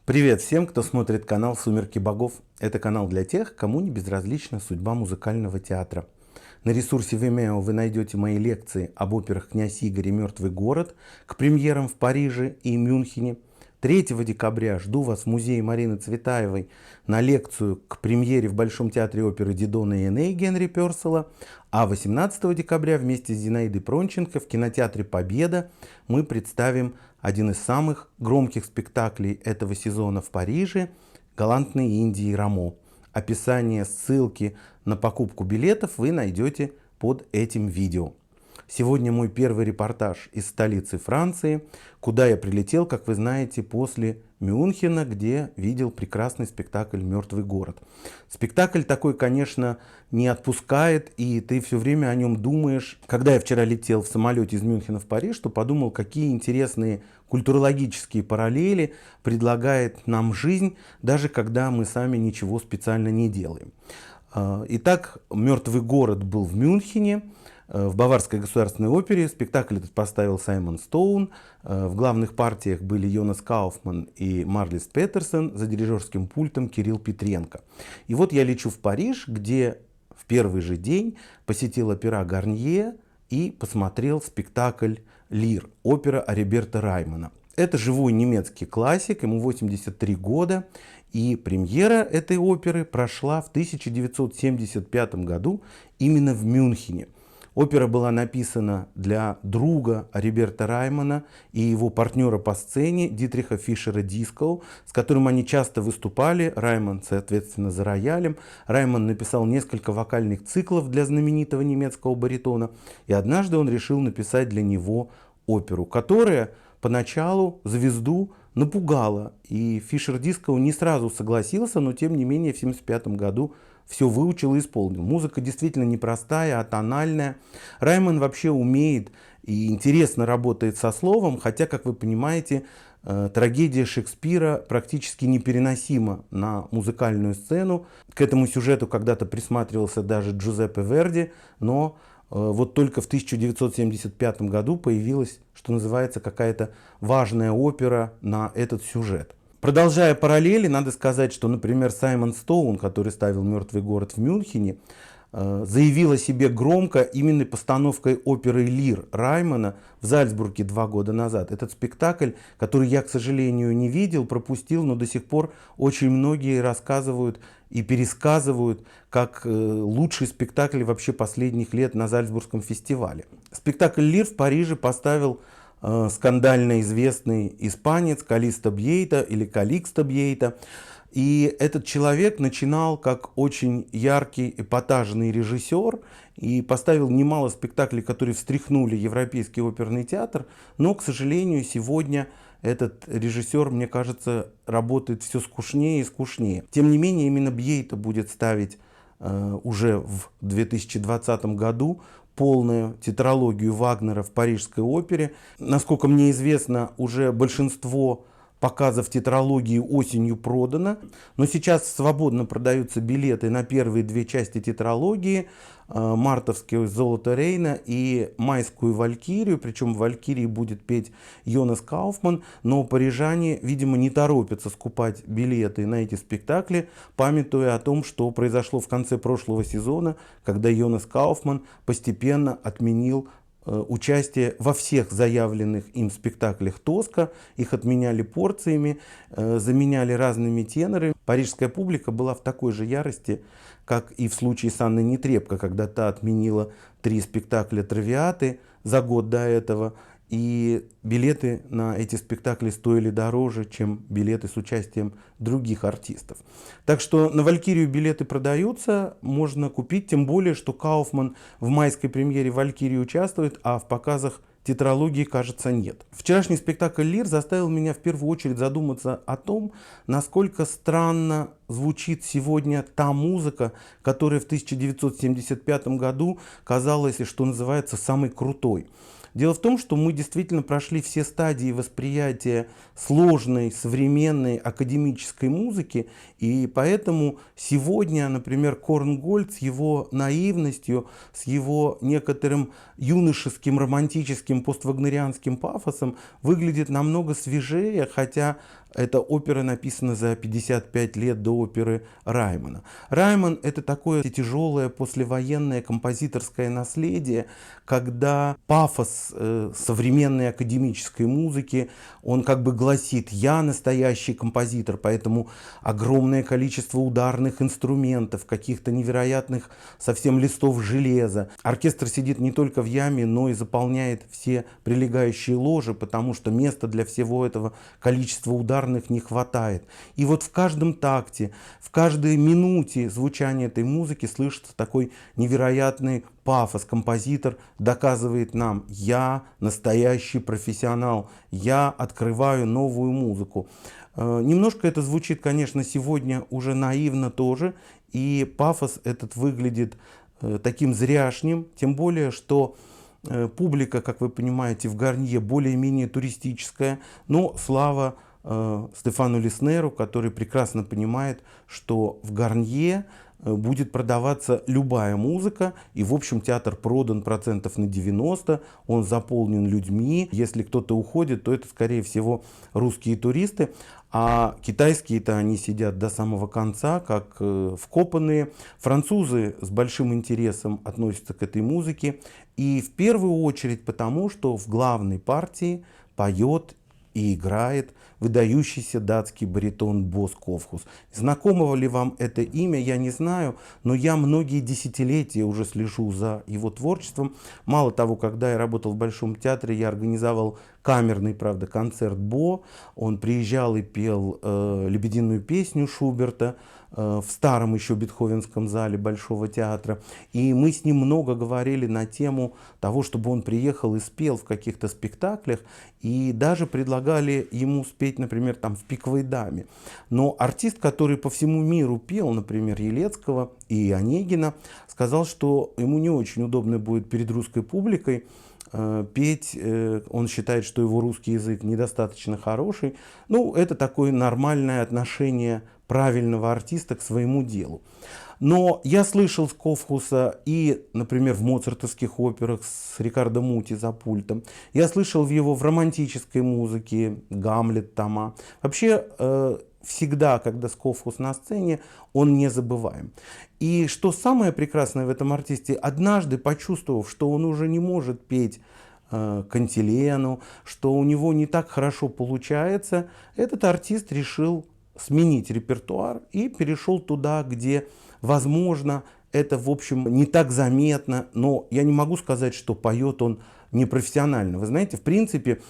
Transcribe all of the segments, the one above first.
Привет всем, кто смотрит канал «Сумерки богов». Это канал для тех, кому не безразлична судьба музыкального театра. На ресурсе Vimeo вы найдете мои лекции об операх «Князь Игорь» и «Мертвый город» к премьерам в Париже и Мюнхене. 3 декабря жду вас в музее Марины Цветаевой на лекцию к премьере в Большом театре оперы Дидона и Эней Генри Пёрселла. А 18 декабря вместе с Зинаидой Пронченко в кинотеатре «Победа» мы представим один из самых громких спектаклей этого сезона в Париже «Галантные Индии Рамо». Описание, ссылки на покупку билетов вы найдете под этим видео. Сегодня мой первый репортаж из столицы Франции, куда я прилетел, как вы знаете, после Мюнхена, где видел прекрасный спектакль «Мертвый город». Спектакль такой, конечно, не отпускает, и ты все время о нем думаешь. Когда я вчера летел в самолете из Мюнхена в Париж, то подумал, какие интересные культурологические параллели предлагает нам жизнь, даже когда мы сами ничего специально не делаем. Итак, «Мертвый город» был в Мюнхене, в Баварской государственной опере. Спектакль этот поставил Саймон Стоун. В главных партиях были Йонас Кауфман и Марлис Петерсон, за дирижерским пультом Кирилл Петренко. И вот я лечу в Париж, где в первый же день посетил опера Гарнье и посмотрел спектакль «Лир», опера Ариберта Раймана. Это живой немецкий классик, ему 83 года, и премьера этой оперы прошла в 1975 году именно в Мюнхене. Опера была написана для друга Ариберта Раймана и его партнера по сцене Дитриха Фишера-Дискоу, с которым они часто выступали. Райман, соответственно, за роялем. Райман написал несколько вокальных циклов для знаменитого немецкого баритона. И однажды он решил написать для него оперу, которая поначалу звезду напугала. И Фишер-Дискоу не сразу согласился, но тем не менее в 1975 году все выучил и исполнил. Музыка действительно непростая, атональная. Райман вообще умеет и интересно работает со словом, хотя, как вы понимаете, трагедия Шекспира практически непереносима на музыкальную сцену. К этому сюжету когда-то присматривался даже Джузеппе Верди, но вот только в 1975 году появилась, что называется, какая-то важная опера на этот сюжет. Продолжая параллели, надо сказать, что, например, Саймон Стоун, который ставил «Мертвый город» в Мюнхене, заявил о себе громко именно постановкой оперы «Лир» Раймана в Зальцбурге 2 года назад. Этот спектакль, который я, к сожалению, не видел, пропустил, но до сих пор очень многие рассказывают и пересказывают как лучший спектакль вообще последних лет на Зальцбургском фестивале. Спектакль «Лир» в Париже поставил скандально известный испанец Калисто Бьейта или Каликсто Бьейта. И этот человек начинал как очень яркий, эпатажный режиссер и поставил немало спектаклей, которые встряхнули Европейский оперный театр. Но, к сожалению, сегодня этот режиссер, мне кажется, работает все скучнее и скучнее. Тем не менее, именно Бьейта будет ставить уже в 2020 году полную тетралогию Вагнера в Парижской опере. Насколько мне известно, уже большинство показов тетралогии осенью продано, но сейчас свободно продаются билеты на первые 2 части тетралогии: мартовское «Золото Рейна» и майскую «Валькирию», причем в «Валькирии» будет петь Йонас Кауфман, но парижане, видимо, не торопятся скупать билеты на эти спектакли, памятуя о том, что произошло в конце прошлого сезона, когда Йонас Кауфман постепенно отменил участие во всех заявленных им спектаклях «Тоска». Их отменяли порциями, заменяли разными тенорами. Парижская публика была в такой же ярости, как и в случае с Анной Нетребко, когда та отменила 3 спектакля «Травиаты» за год до этого. И билеты на эти спектакли стоили дороже, чем билеты с участием других артистов. Так что на «Валькирию» билеты продаются, можно купить, тем более, что Кауфман в майской премьере «Валькирии» участвует, а в показах тетралогии, кажется, нет. Вчерашний спектакль «Лир» заставил меня в первую очередь задуматься о том, насколько странно звучит сегодня та музыка, которая в 1975 году казалась, что называется, самой крутой. Дело в том, что мы действительно прошли все стадии восприятия сложной, современной академической музыки, и поэтому сегодня, например, Корнгольд с его наивностью, с его некоторым юношеским, романтическим, поствагнерианским пафосом выглядит намного свежее, хотя Эта опера написана за 55 лет до оперы Раймана. Райман — это такое тяжелое послевоенное композиторское наследие, когда пафос современной академической музыки, он как бы гласит: я настоящий композитор, поэтому огромное количество ударных инструментов, каких-то невероятных совсем листов железа. Оркестр сидит не только в яме, но и заполняет все прилегающие ложи, потому что места для всего этого количества ударных не хватает. И вот в каждом такте, в каждой минуте звучания этой музыки слышится такой невероятный пафос. Композитор доказывает нам: я настоящий профессионал, я открываю новую музыку. Немножко это звучит, конечно, сегодня уже наивно тоже, и пафос этот выглядит таким зряшним, тем более, что публика, как вы понимаете, в Гарнье более-менее туристическая, но слава Стефану Лиснеру, который прекрасно понимает, что в Гарнье будет продаваться любая музыка, и в общем театр продан процентов на 90, он заполнен людьми. Если кто-то уходит, то это скорее всего русские туристы, а китайские-то они сидят до самого конца, как вкопанные. Французы с большим интересом относятся к этой музыке, и в первую очередь потому, что в главной партии поет и играет выдающийся датский баритон Бо Скофхус. Знакомого ли вам это имя, я не знаю, но я многие десятилетия уже слежу за его творчеством. Мало того, когда я работал в Большом театре, я организовал камерный, правда, концерт Бо. Он приезжал и пел «Лебединую песню» Шуберта в старом еще бетховенском зале Большого театра. И мы с ним много говорили на тему того, чтобы он приехал и спел в каких-то спектаклях. И даже предлагали ему спеть, например, там в «Пиковой даме». Но артист, который по всему миру пел, например, Елецкого и Онегина, сказал, что ему не очень удобно будет перед русской публикой петь. Он считает, что его русский язык недостаточно хороший. Ну, это такое нормальное отношение правильного артиста к своему делу. Но я слышал Скофхуса и, например, в моцартовских операх с Рикардо Мути за пультом. Я слышал его в романтической музыке, Гамлет, Тома. Вообще, всегда, когда Скофхус на сцене, он незабываем. И что самое прекрасное в этом артисте, однажды почувствовав, что он уже не может петь кантилену, что у него не так хорошо получается, этот артист решил сменить репертуар и перешел туда, где, возможно, это, в общем, не так заметно, но я не могу сказать, что поет он непрофессионально. Вы знаете, в принципе,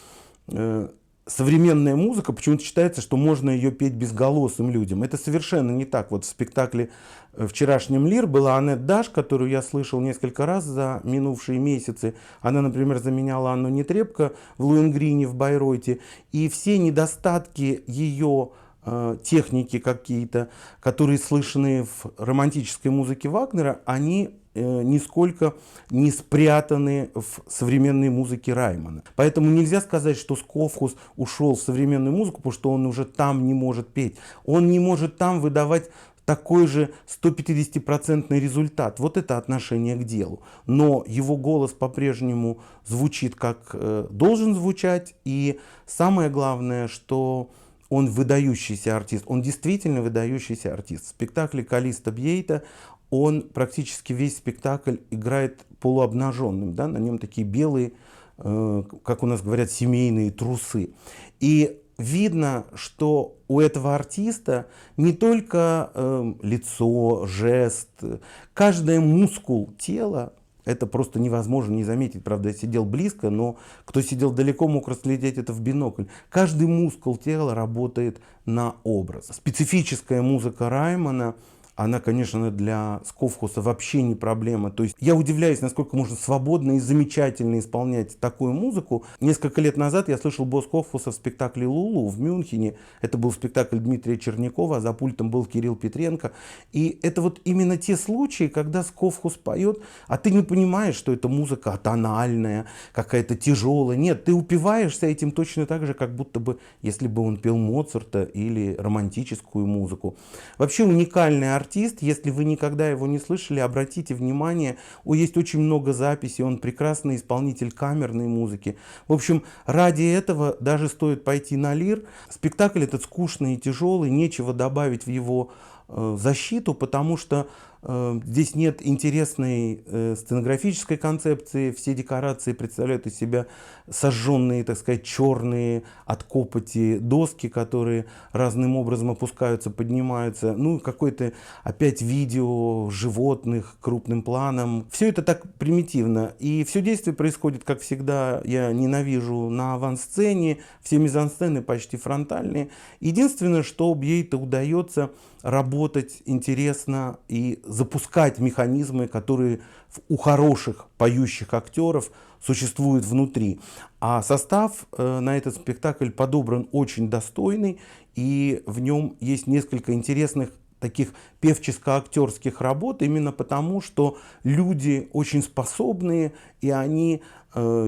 современная музыка, почему-то считается, что можно ее петь безголосым людям. Это совершенно не так. Вот в спектакле вчерашнем «Лир» была Аннет Даш, которую я слышал несколько раз за минувшие месяцы. Она, например, заменяла Анну Нетребко в «Лоенгрине» в Байройте. И все недостатки ее техники какие-то, которые слышны в романтической музыке Вагнера, они нисколько не спрятаны в современной музыке Раймана. Поэтому нельзя сказать, что Скофхус ушел в современную музыку, потому что он уже там не может петь. Он не может там выдавать такой же 150% результат. Вот это отношение к делу. Но его голос по-прежнему звучит, как должен звучать. И самое главное, что он выдающийся артист. Он действительно выдающийся артист. В спектакле Калиста Бьейта он практически весь спектакль играет полуобнаженным. Да? На нем такие белые, как у нас говорят, семейные трусы. И видно, что у этого артиста не только лицо, жест, каждый мускул тела. Это просто невозможно не заметить. Правда, я сидел близко, но кто сидел далеко, мог разглядеть это в бинокль. Каждый мускул тела работает на образ. Специфическая музыка Раймана, она, конечно, для Скофхуса вообще не проблема. То есть я удивляюсь, насколько можно свободно и замечательно исполнять такую музыку. Несколько лет назад я слышал Бо Скофхуса в спектакле «Лулу» в Мюнхене. Это был спектакль Дмитрия Чернякова, а за пультом был Кирилл Петренко. И это вот именно те случаи, когда Скофхус поет, а ты не понимаешь, что это музыка атональная, какая-то тяжелая. Нет, ты упиваешься этим точно так же, как будто бы, если бы он пел Моцарта или романтическую музыку. Вообще уникальный артист. артист. Если вы никогда его не слышали, обратите внимание, есть очень много записей, он прекрасный исполнитель камерной музыки. В общем, ради этого даже стоит пойти на Лир. Спектакль этот скучный и тяжелый, нечего добавить в его защиту, потому что здесь нет интересной сценографической концепции, все декорации представляют из себя сожженные, так сказать, черные от копоти доски, которые разным образом опускаются, поднимаются, ну какое-то опять видео животных крупным планом. Все это так примитивно, и все действие происходит, как всегда, я ненавижу, на авансцене, все мизансцены почти фронтальные. Единственное, что Бьейта удается работать интересно и запускать механизмы, которые у хороших поющих актеров существуют внутри. А состав на этот спектакль подобран очень достойный, и в нем есть несколько интересных таких певческо-актерских работ, именно потому, что люди очень способные, и они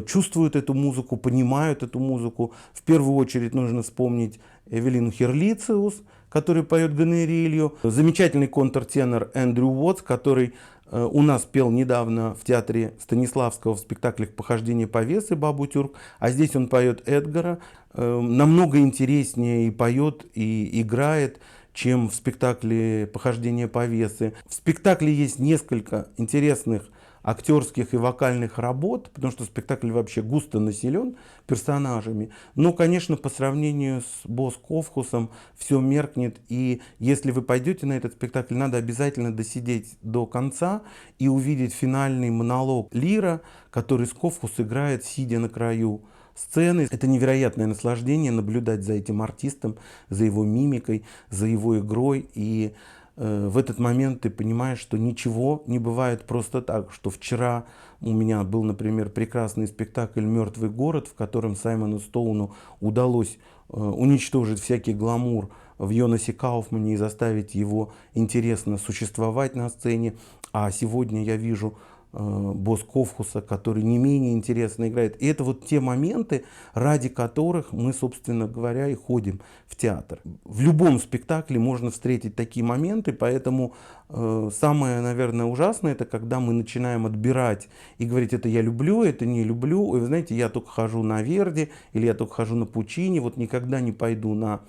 чувствуют эту музыку, понимают эту музыку. В первую очередь нужно вспомнить Эвелину Херлициус, который поет Гонорилью, замечательный контртенор Эндрю Уотс, который у нас пел недавно в театре Станиславского в спектаклях «Похождение повесы» Бабу Тюрк, а здесь он поет Эдгара, намного интереснее и поет, и играет, чем в спектакле «Похождение повесы». В спектакле есть несколько интересных актерских и вокальных работ, потому что спектакль вообще густо населен персонажами. Но, конечно, по сравнению с Бос Кофхусом все меркнет. И если вы пойдете на этот спектакль, надо обязательно досидеть до конца и увидеть финальный монолог Лира, который Скофхус играет, сидя на краю сцены. Это невероятное наслаждение наблюдать за этим артистом, за его мимикой, за его игрой. И в этот момент ты понимаешь, что ничего не бывает просто так, что вчера у меня был, например, прекрасный спектакль «Мертвый город», в котором Саймону Стоуну удалось уничтожить всякий гламур в Йонасе Кауфмане и заставить его интересно существовать на сцене. А сегодня я вижу Бос Кофхуса, который не менее интересно играет. И это вот те моменты, ради которых мы, собственно говоря, и ходим в театр. В любом спектакле можно встретить такие моменты, поэтому самое, наверное, ужасное, это когда мы начинаем отбирать и говорить, это я люблю, это не люблю. Ой, вы знаете, я только хожу на Верди, или я только хожу на Пучини, вот никогда не пойду на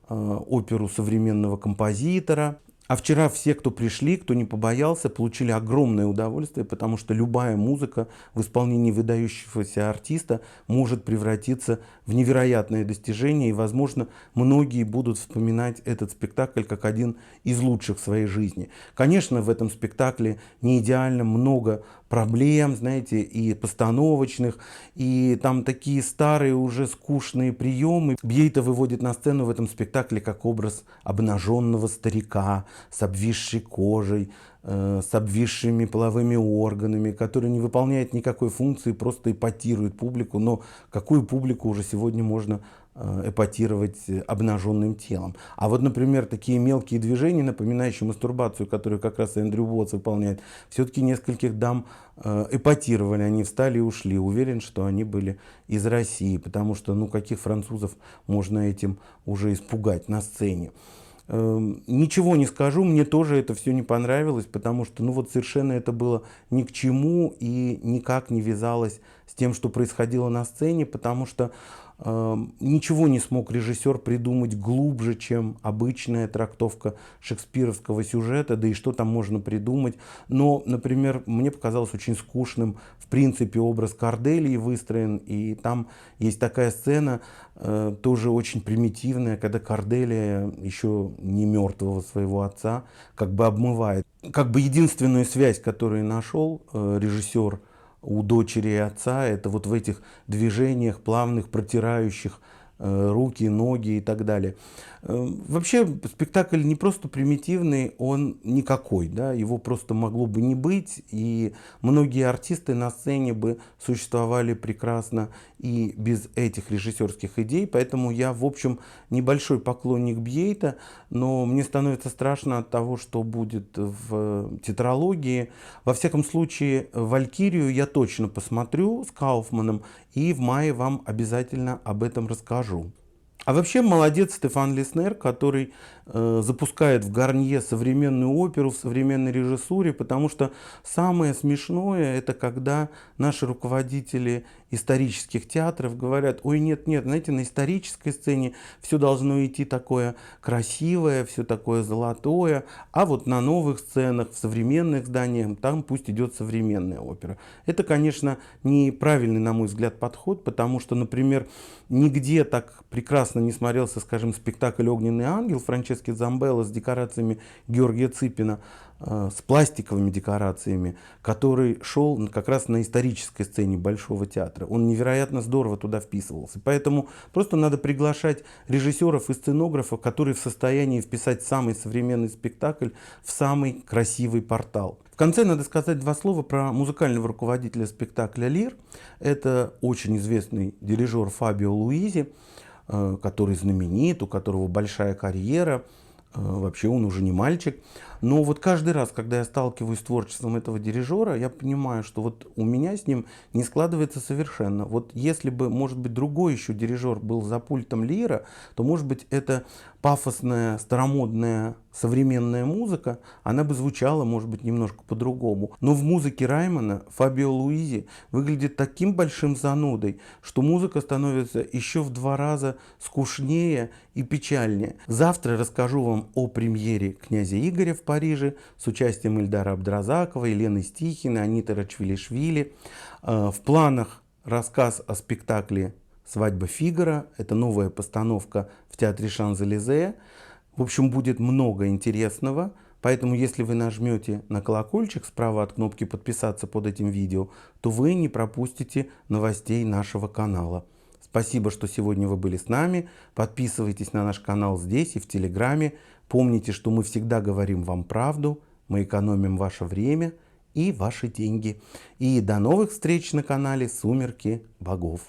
оперу современного композитора. А вчера все, кто пришли, кто не побоялся, получили огромное удовольствие, потому что любая музыка в исполнении выдающегося артиста может превратиться в невероятное достижение. И, возможно, многие будут вспоминать этот спектакль как один из лучших в своей жизни. Конечно, в этом спектакле не идеально много проблем, знаете, и постановочных, и там такие старые уже скучные приемы. Бьейта выводит на сцену в этом спектакле как образ обнаженного старика с обвисшей кожей, с обвисшими половыми органами, который не выполняет никакой функции, просто эпатирует публику. Но какую публику уже сегодня можно эпатировать обнаженным телом? А вот, например, такие мелкие движения, напоминающие мастурбацию, которую как раз Эндрю Уотс выполняет, все-таки нескольких дам эпатировали, они встали и ушли. Уверен, что они были из России, потому что, ну, каких французов можно этим уже испугать на сцене? Ничего не скажу, мне тоже это все не понравилось, потому что, ну вот, совершенно это было ни к чему и никак не вязалось с тем, что происходило на сцене, потому что ничего не смог режиссер придумать глубже, чем обычная трактовка шекспировского сюжета, да и что там можно придумать. Но, например, мне показалось очень скучным, в принципе, образ Корделии выстроен, и там есть такая сцена, тоже очень примитивная, когда Корделия еще не мертвого своего отца как бы обмывает. Как бы единственную связь, которую нашел режиссер у дочери и отца, это вот в этих движениях плавных, протирающих руки, ноги и так далее. Вообще спектакль не просто примитивный, он никакой, да, его просто могло бы не быть, и многие артисты на сцене бы существовали прекрасно и без этих режиссерских идей, поэтому я, в общем, небольшой поклонник Бьейта, но мне становится страшно от того, что будет в тетралогии. Во всяком случае, «Валькирию» я точно посмотрю с Кауфманом, и в мае вам обязательно об этом расскажу. А вообще молодец Стефан Леснер, который запускает в Гарнье современную оперу в современной режиссуре, потому что самое смешное — это когда наши руководители исторических театров говорят: ой, нет, нет, знаете, на исторической сцене все должно идти такое красивое, все такое золотое, а вот на новых сценах, в современных зданиях, там пусть идет современная опера. Это, конечно, неправильный, на мой взгляд, подход, потому что, например, нигде так прекрасно не смотрелся, скажем, спектакль «Огненный ангел» Франческо Замбелло с декорациями Георгия Цыпина, с пластиковыми декорациями, который шел как раз на исторической сцене Большого театра. Он невероятно здорово туда вписывался. Поэтому просто надо приглашать режиссеров и сценографов, которые в состоянии вписать самый современный спектакль в самый красивый портал. В конце надо сказать два слова про музыкального руководителя спектакля «Лир». Это очень известный дирижер Фабио Луизи, который знаменит, у которого большая карьера. Вообще он уже не мальчик. Но вот каждый раз, когда я сталкиваюсь с творчеством этого дирижера, я понимаю, что вот у меня с ним не складывается совершенно. Вот если бы, может быть, другой еще дирижер был за пультом Лира, то, может быть, эта пафосная, старомодная, современная музыка, она бы звучала, может быть, немножко по-другому. Но в музыке Раймона Фабио Луизи выглядит таким большим занудой, что музыка становится еще в 2 раза скучнее и печальнее. Завтра расскажу вам о премьере «Князя Игоря» в Париже с участием Ильдара Абдразакова, Елены Стихиной, Аниты Рачвили-Швили. В планах рассказ о спектакле «Свадьба Фигаро». Это новая постановка в театре Шанзелизе. В общем, будет много интересного. Поэтому, если вы нажмете на колокольчик справа от кнопки «Подписаться» под этим видео, то вы не пропустите новостей нашего канала. Спасибо, что сегодня вы были с нами. Подписывайтесь на наш канал здесь и в Телеграме. Помните, что мы всегда говорим вам правду. Мы экономим ваше время и ваши деньги. И до новых встреч на канале «Сумерки богов».